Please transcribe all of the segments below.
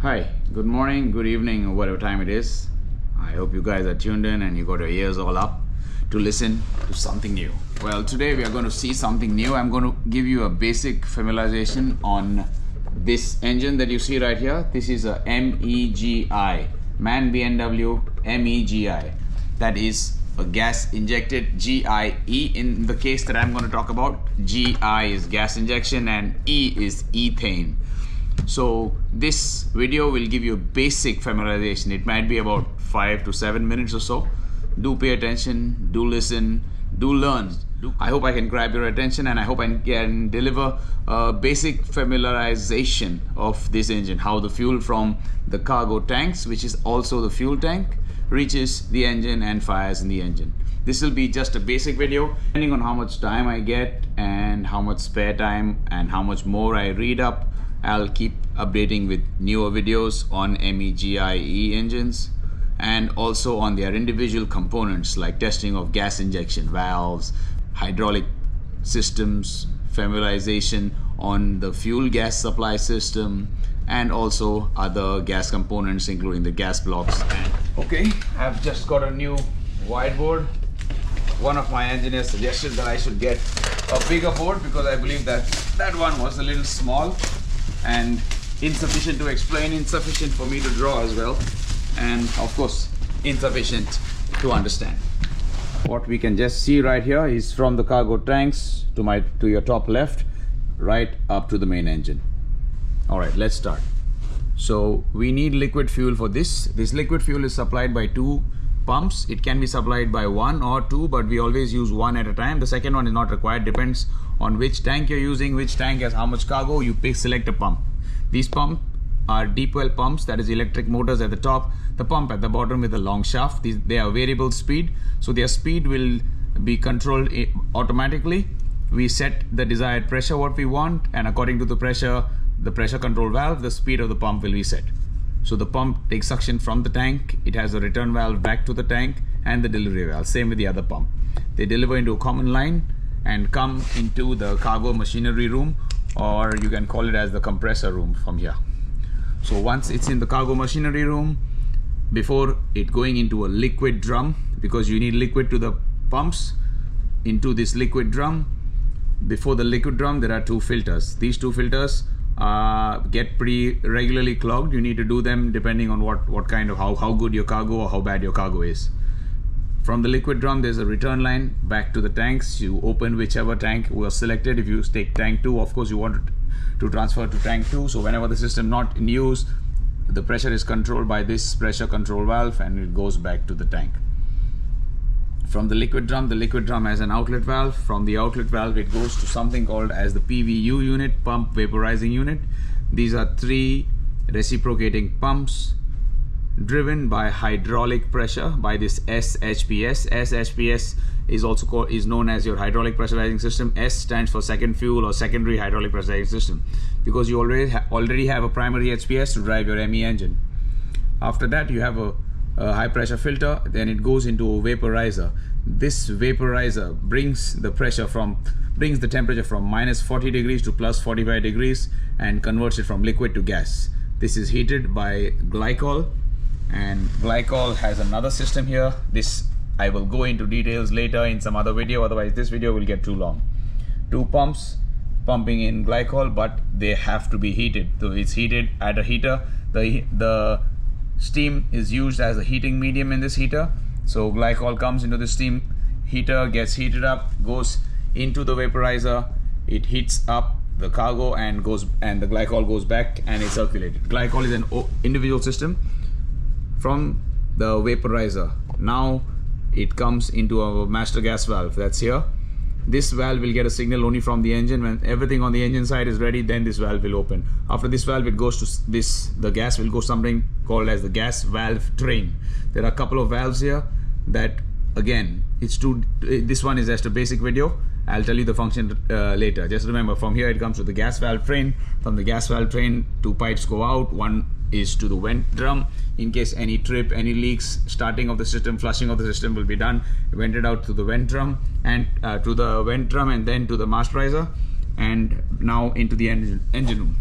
Hi, good morning, good evening, or whatever time it is. I hope you guys are tuned in and you got your ears all up to listen to something new. Well, today we are going to see something new. I'm going to give you a basic familiarization on this engine that you see right here. This is a MEGI, MAN BMW MEGI. That is a gas injected GIE. In the case that I'm going to talk about, GI is gas injection and E is ethane. So this video will give you a basic familiarization. It might be about 5 to 7 minutes or so. Do pay attention, do listen, do learn. I hope I can grab your attention and I hope I can deliver a basic familiarization of this engine, how the fuel from the cargo tanks, which is also the fuel tank, reaches the engine and fires in the engine. This will be just a basic video. Depending on how much time I get and how much spare time and how much more I read up, I'll keep updating with newer videos on MEGI engines and also on their individual components like testing of gas injection valves, hydraulic systems, familiarization on the fuel gas supply system, and also other gas components including the gas blocks. Okay, I've just got a new whiteboard. One of my engineers suggested that I should get a bigger board because I believe that that one was a little small and insufficient to explain, insufficient for me to draw as well, and of course insufficient to understand. What we can just see right here is from the cargo tanks to your top left right up to the main engine. All right, let's start. So we need liquid fuel for this. This liquid fuel is supplied by two pumps. It can be supplied by one or two, but we always use one at a time. The second one is not required, depends on which tank you're using, which tank has how much cargo. You select a pump. These pumps are deep well pumps, that is electric motors at the top, the pump at the bottom with a long shaft. They are variable speed, so their speed will be controlled automatically. We set the desired pressure what we want, and according to the pressure control valve, the speed of the pump will be set. So the pump takes suction from the tank, it has a return valve back to the tank, and the delivery valve, same with the other pump. They deliver into a common line and come into the cargo machinery room, or you can call it as the compressor room from here. So once it's in the cargo machinery room, before it going into a liquid drum, because you need liquid to the pumps, into this liquid drum, before the liquid drum there are two filters. These two filters get pretty regularly clogged. You need to do them depending on what kind of how good your cargo or how bad your cargo is. From the liquid drum there's a return line back to the tanks. You open whichever tank was selected. If you take tank 2, of course you want to transfer to tank 2. So whenever the system not in use, the pressure is controlled by this pressure control valve and it goes back to the tank. From the liquid drum has an outlet valve. From the outlet valve it goes to something called as the PVU unit, pump vaporizing unit. These are 3 reciprocating pumps driven by hydraulic pressure by this SHPS. SHPS is known as your hydraulic pressurizing system. S stands for second fuel or secondary hydraulic pressurizing system, because you already have a primary HPS to drive your ME engine. After that you have a high pressure filter, then it goes into a vaporizer. This vaporizer brings the temperature from minus 40 degrees to plus 45 degrees and converts it from liquid to gas. This is heated by glycol, and glycol has another system here. This I will go into details later in some other video, otherwise this video will get too long. 2 pumps pumping in glycol, but they have to be heated. So it's heated at a heater. The steam is used as a heating medium in this heater. So glycol comes into the steam heater, gets heated up, goes into the vaporizer, it heats up the cargo and the glycol goes back and it's circulated. Glycol is an individual system. From the vaporizer, now it comes into a master gas valve that's here. This valve will get a signal only from the engine. When everything on the engine side is ready, then this valve will open. After this valve, it goes to the gas will go something called as the gas valve train. There are a couple of valves here that, again, this one is just a basic video. I'll tell you the function later. Just remember, from here it comes to the gas valve train. From the gas valve train, 2 pipes go out. One is to the vent drum. In case any trip, any leaks, starting of the system, flushing of the system will be done, vented out to the vent drum and then to the masterizer, and now into the engine room.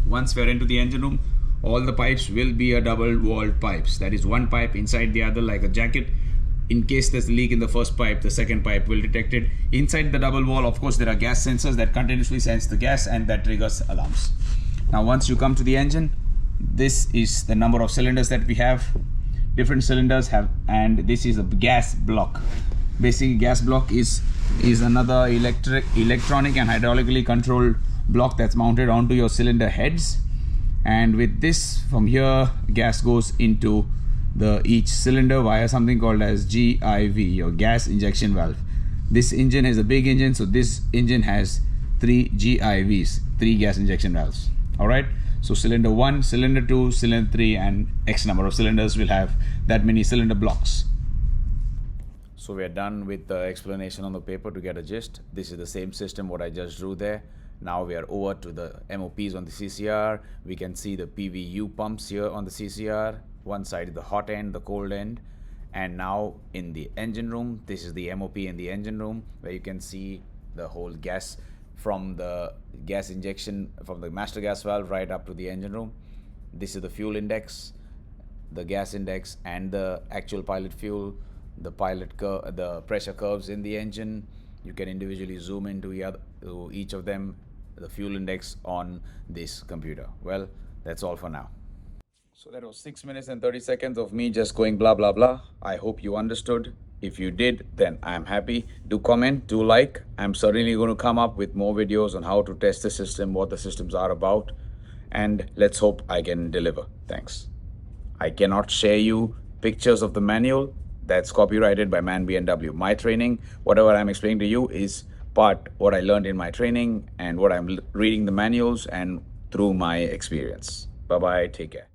Once we're into the engine room, all the pipes will be a double walled pipes. That is one pipe inside the other like a jacket. In case there's a leak in the first pipe, the second pipe will detect it. Inside the double wall, of course, there are gas sensors that continuously sense the gas and that triggers alarms. Now, once you come to the engine, this is the number of cylinders that we have. Different cylinders have, and this is a gas block. Basically, gas block is another electronic and hydraulically controlled block that's mounted onto your cylinder heads. And with this, from here, gas goes into each cylinder via something called as GIV, or gas injection valve. This engine is a big engine, so this engine has 3 GIVs, 3 gas injection valves. All right, so cylinder 1, cylinder 2, cylinder 3, and X number of cylinders will have that many cylinder blocks. So we are done with the explanation on the paper to get a gist. This is the same system what I just drew there. Now we are over to the MOPs on the CCR. We can see the PVU pumps here on the CCR. One side is the hot end, the cold end. And now in the engine room, this is the MOP in the engine room, where you can see the whole gas from the gas injection from the master gas valve right up to the engine room. This is the fuel index, the gas index, and the actual pilot fuel, the pressure curves in the engine. You can individually zoom into each of them, the fuel index on this computer. Well, that's all for now. So that was 6 minutes and 30 seconds of me just going blah blah blah. I hope you understood. If you did, then I'm happy. Do comment, do like. I'm certainly going to come up with more videos on how to test the system, what the systems are about, and let's hope I can deliver. Thanks. I cannot share you pictures of the manual. That's copyrighted by Man B&W. My training, whatever I'm explaining to you, is part what I learned in my training and what I'm reading the manuals and through my experience. Bye-bye. Take care.